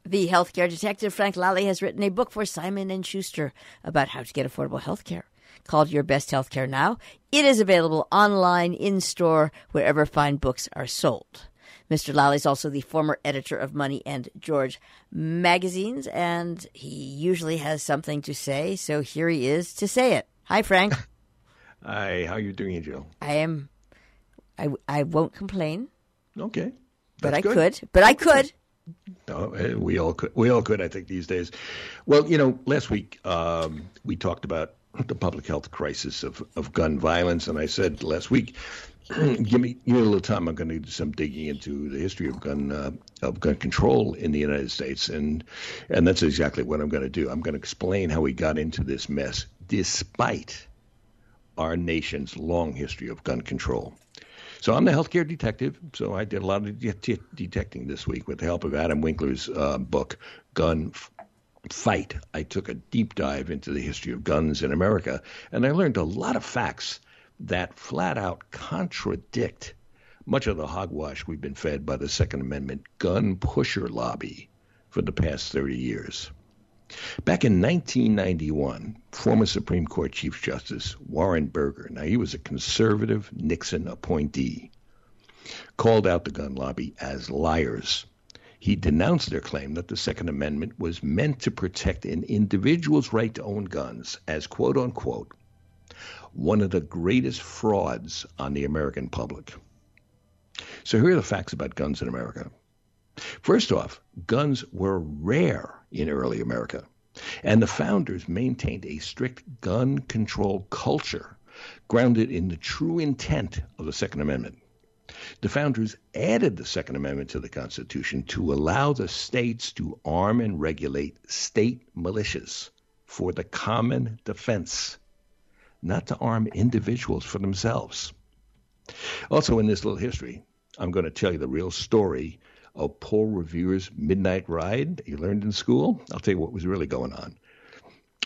The healthcare detective Frank Lalli has written a book for Simon & Schuster about how to get affordable healthcare, called Your Best Healthcare Now. It is available online, in-store, wherever fine books are sold. Mr. Lalli is also the former editor of Money and George magazines, and he usually has something to say, so here he is to say it. Hi, Frank. Hi, how you doing, Jill? I won't complain. Okay. But I good. could. No, we all could, I think, these days. Well, you know, last week we talked about the public health crisis of gun violence, and I said last week, give me a little time. I'm going to do some digging into the history of gun control in the United States, and that's exactly what I'm going to do. I'm going to explain how we got into this mess, despite our nation's long history of gun control. So I'm the healthcare detective, so I did a lot of detecting this week with the help of Adam Winkler's book, Gun Fight. I took a deep dive into the history of guns in America, and I learned a lot of facts that flat out contradict much of the hogwash we've been fed by the Second Amendment gun pusher lobby for the past 30 years. Back in 1991, former Supreme Court Chief Justice Warren Burger, now he was a conservative Nixon appointee, called out the gun lobby as liars. He denounced their claim that the Second Amendment was meant to protect an individual's right to own guns as, quote unquote, one of the greatest frauds on the American public. So here are the facts about guns in America. First off, guns were rare in early America, and the founders maintained a strict gun control culture grounded in the true intent of the Second Amendment. The founders added the Second Amendment to the Constitution to allow the states to arm and regulate state militias for the common defense, not to arm individuals for themselves. Also, in this little history, I'm going to tell you the real story of Paul Revere's midnight ride that you learned in school. I'll tell you what was really going on.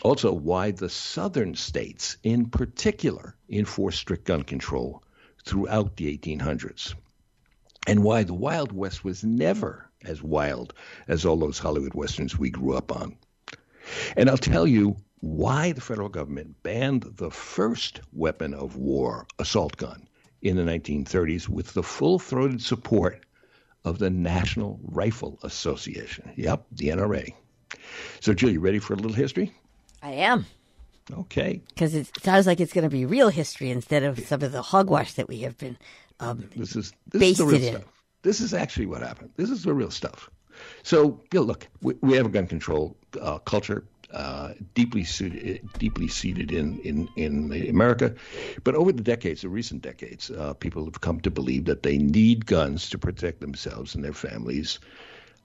Also, why the southern states in particular enforced strict gun control throughout the 1800s, and why the Wild West was never as wild as all those Hollywood westerns we grew up on. And I'll tell you why the federal government banned the first weapon of war, assault gun, in the 1930s with the full-throated support of the National Rifle Association. Yep, the NRA. So, Jill, you ready for a little history? I am. Okay. Because it sounds like it's going to be real history instead of some of the hogwash that we have been this is based the real in. Stuff. This is actually what happened. This is the real stuff. So, look, we have a gun control culture deeply seated in America. But over the decades, the recent decades, people have come to believe that they need guns to protect themselves and their families.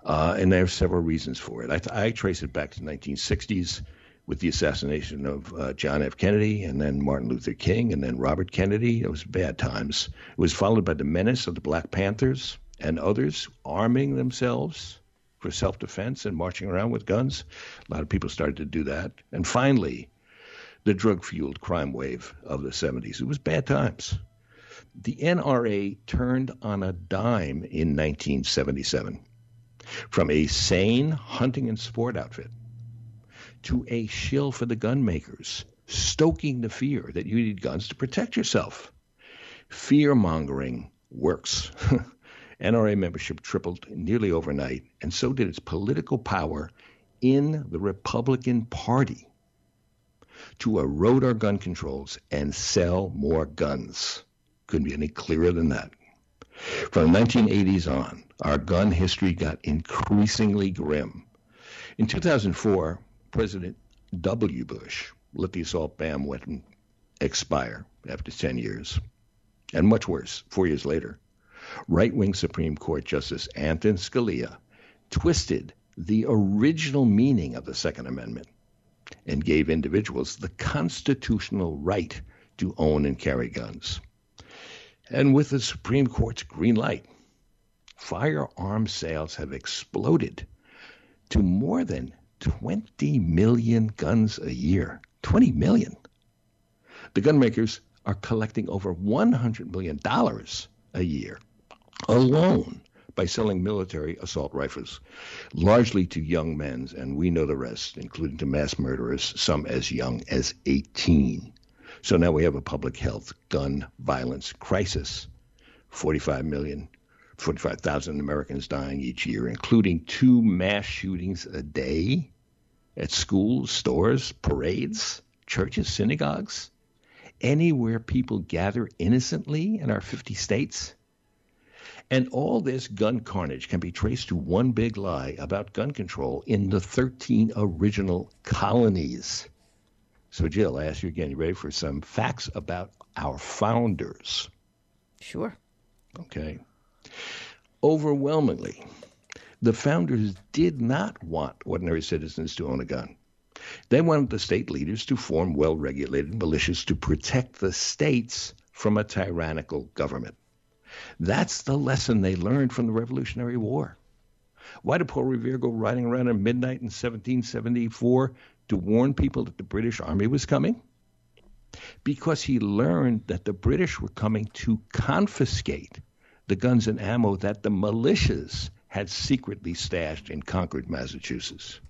And there are several reasons for it. I trace it back to the 1960s with the assassination of John F. Kennedy and then Martin Luther King and then Robert Kennedy. It was bad times. It was followed by the menace of the Black Panthers and others arming themselves for self-defense and marching around with guns. A lot of people started to do that. And finally, the drug-fueled crime wave of the 70s. It was bad times. The NRA turned on a dime in 1977 from a sane hunting and sport outfit to a shill for the gun makers, stoking the fear that you need guns to protect yourself. Fear-mongering works. NRA membership tripled nearly overnight, and so did its political power in the Republican Party to erode our gun controls and sell more guns. Couldn't be any clearer than that. From the 1980s on, our gun history got increasingly grim. In 2004, President W. Bush let the assault ban weapon expire after 10 years. And much worse, 4 years later, right-wing Supreme Court Justice Antonin Scalia twisted the original meaning of the Second Amendment and gave individuals the constitutional right to own and carry guns. And with the Supreme Court's green light, firearm sales have exploded to more than 20 million guns a year. 20 million. The gun makers are collecting over $100 million a year alone by selling military assault rifles, largely to young men, and we know the rest, including to mass murderers, some as young as 18. So now we have a public health gun violence crisis. 45,000 Americans dying each year, including 2 mass shootings a day at schools, stores, parades, churches, synagogues, anywhere people gather innocently in our 50 states. And all this gun carnage can be traced to one big lie about gun control in the 13 original colonies. So, Jill, I ask you again, you ready for some facts about our founders? Sure. Okay. Overwhelmingly, the founders did not want ordinary citizens to own a gun. They wanted the state leaders to form well-regulated militias to protect the states from a tyrannical government. That's the lesson they learned from the Revolutionary War. Why did Paul Revere go riding around at midnight in 1774 to warn people that the British Army was coming? Because he learned that the British were coming to confiscate the guns and ammo that the militias had secretly stashed in Concord, Massachusetts.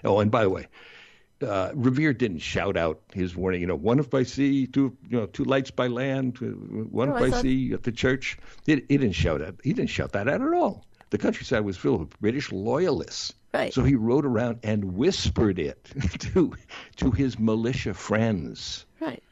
Oh, and by the way, Revere didn't shout out his warning, one if by sea, two lights by land, one if by sea at the church. He didn't shout that out at all. The countryside was filled with British loyalists. Right. So he rode around and whispered it to his militia friends. Right.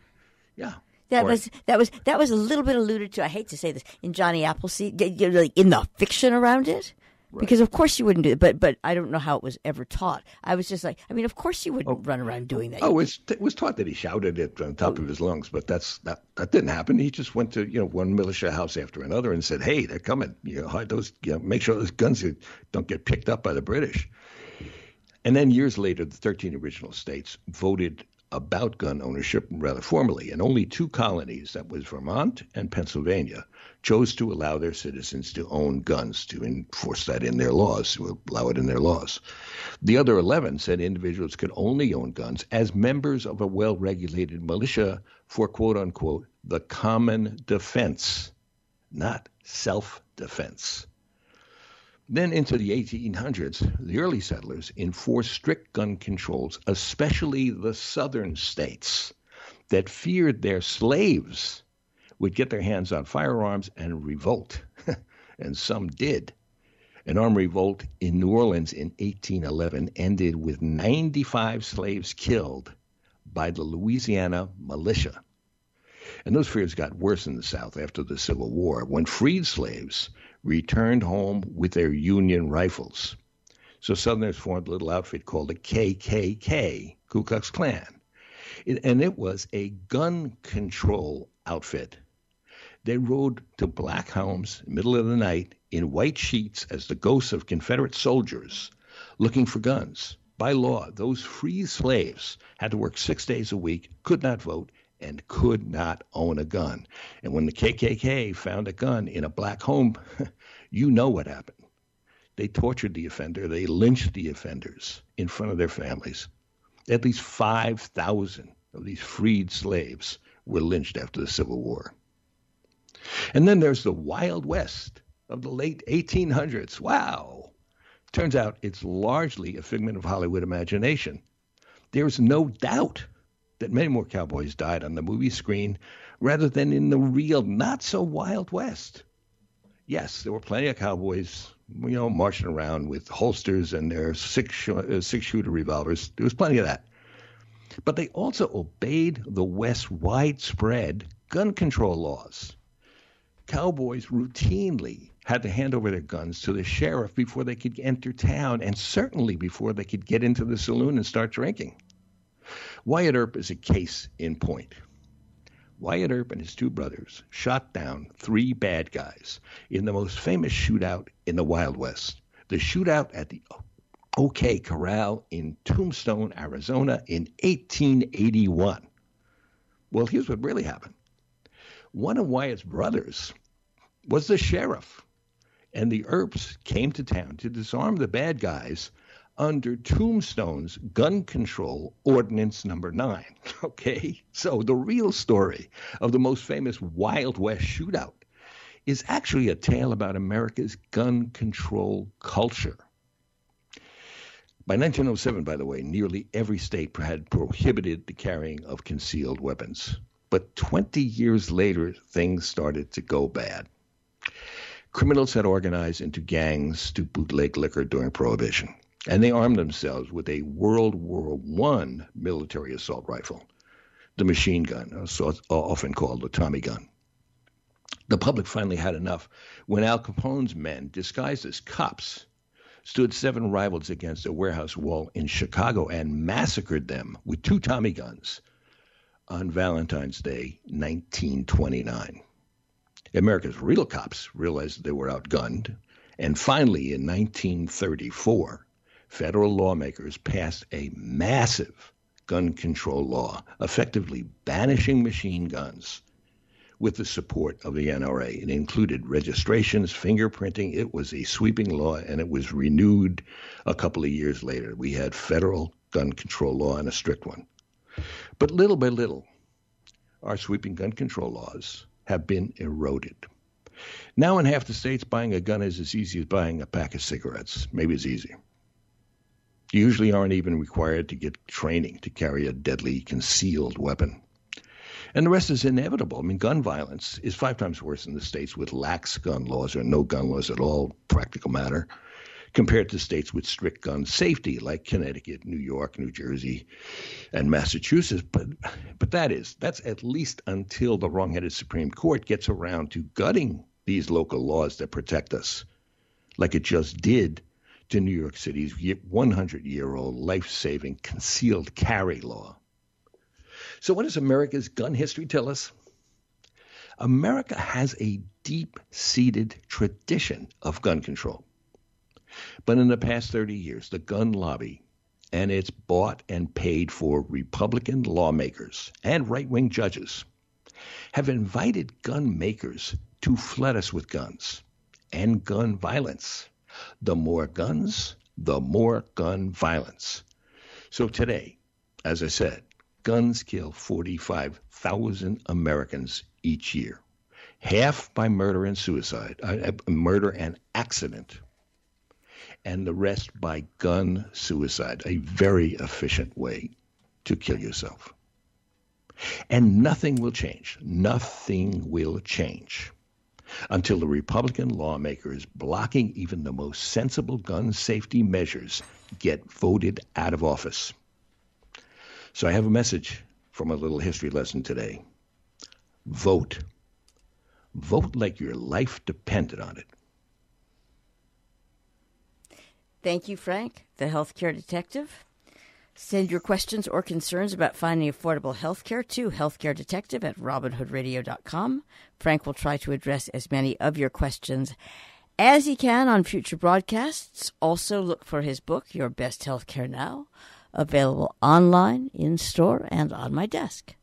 Yeah. That was a little bit alluded to. I hate to say this in Johnny Appleseed, in the fiction around it, right. Because of course you wouldn't do it. But I don't know how it was ever taught. I was just like, of course you wouldn't run around doing that. Oh, it was taught that he shouted it on top of his lungs, but that didn't happen. He just went to one militia house after another and said, "Hey, they're coming. Hide those. Make sure those guns don't get picked up by the British." And then years later, the 13 original states voted about gun ownership rather formally, and only 2 colonies, that was Vermont and Pennsylvania, chose to allow their citizens to own guns, to enforce that in their laws, to allow it in their laws. The other 11 said individuals could only own guns as members of a well-regulated militia for, quote-unquote, the common defense, not self-defense. Then into the 1800s, the early settlers enforced strict gun controls, especially the southern states that feared their slaves would get their hands on firearms and revolt. And some did. An armed revolt in New Orleans in 1811 ended with 95 slaves killed by the Louisiana militia. And those fears got worse in the South after the Civil War, when freed slaves returned home with their Union rifles. So Southerners formed a little outfit called the KKK, Ku Klux Klan. And it was a gun control outfit. They rode to black homes in the middle of the night in white sheets as the ghosts of Confederate soldiers looking for guns. By law, those free slaves had to work 6 days a week, could not vote, and could not own a gun. And when the KKK found a gun in a black home, you know what happened. They tortured the offender. They lynched the offenders in front of their families. At least 5,000 of these freed slaves were lynched after the Civil War. And then there's the Wild West of the late 1800s. Wow. Turns out it's largely a figment of Hollywood imagination. There's no doubt that many more cowboys died on the movie screen rather than in the real, not-so-Wild West. Yes, there were plenty of cowboys, marching around with holsters and their six-shooter revolvers. There was plenty of that. But they also obeyed the West's widespread gun control laws. Cowboys routinely had to hand over their guns to the sheriff before they could enter town, and certainly before they could get into the saloon and start drinking. Wyatt Earp is a case in point. Wyatt Earp and his 2 brothers shot down 3 bad guys in the most famous shootout in the Wild West, the shootout at the OK Corral in Tombstone, Arizona in 1881. Well, here's what really happened. One of Wyatt's brothers was the sheriff, and the Earps came to town to disarm the bad guys under Tombstone's gun control ordinance number 9. Okay, so the real story of the most famous Wild West shootout is actually a tale about America's gun control culture. By 1907, by the way, nearly every state had prohibited the carrying of concealed weapons. But 20 years later, things started to go bad. Criminals had organized into gangs to bootleg liquor during Prohibition, and they armed themselves with a World War I military assault rifle, the machine gun, often called the Tommy gun. The public finally had enough when Al Capone's men, disguised as cops, stood 7 rivals against a warehouse wall in Chicago and massacred them with 2 Tommy guns on Valentine's Day, 1929. America's real cops realized they were outgunned, and finally in 1934, federal lawmakers passed a massive gun control law, effectively banishing machine guns with the support of the NRA. It included registrations, fingerprinting. It was a sweeping law, and it was renewed a couple of years later. We had federal gun control law and a strict one. But little by little, our sweeping gun control laws have been eroded. Now in half the states, buying a gun is as easy as buying a pack of cigarettes. Maybe it's easier. You usually aren't even required to get training to carry a deadly concealed weapon. And the rest is inevitable. I mean, gun violence is 5 times worse in the states with lax gun laws or no gun laws at all, practical matter, compared to states with strict gun safety like Connecticut, New York, New Jersey, and Massachusetts. But that's at least until the wrong-headed Supreme Court gets around to gutting these local laws that protect us, like it just did to New York City's 100-year-old life-saving concealed carry law. So what does America's gun history tell us? America has a deep-seated tradition of gun control. But in the past 30 years, the gun lobby and its bought and paid for Republican lawmakers and right-wing judges have invited gun makers to flood us with guns and gun violence. The more guns, the more gun violence. So today, as I said, guns kill 45,000 Americans each year, half by murder and suicide, murder and accident, and the rest by gun suicide, a very efficient way to kill yourself. And nothing will change. Nothing will change until the Republican lawmakers blocking even the most sensible gun safety measures get voted out of office. So I have a message from a little history lesson today. Vote. Vote like your life depended on it. Thank you, Frank, the healthcare detective. Send your questions or concerns about finding affordable health care to healthcaredetective@robinhoodradio.com. Frank will try to address as many of your questions as he can on future broadcasts. Also, look for his book, Your Best Healthcare Now, available online, in store, and on my desk.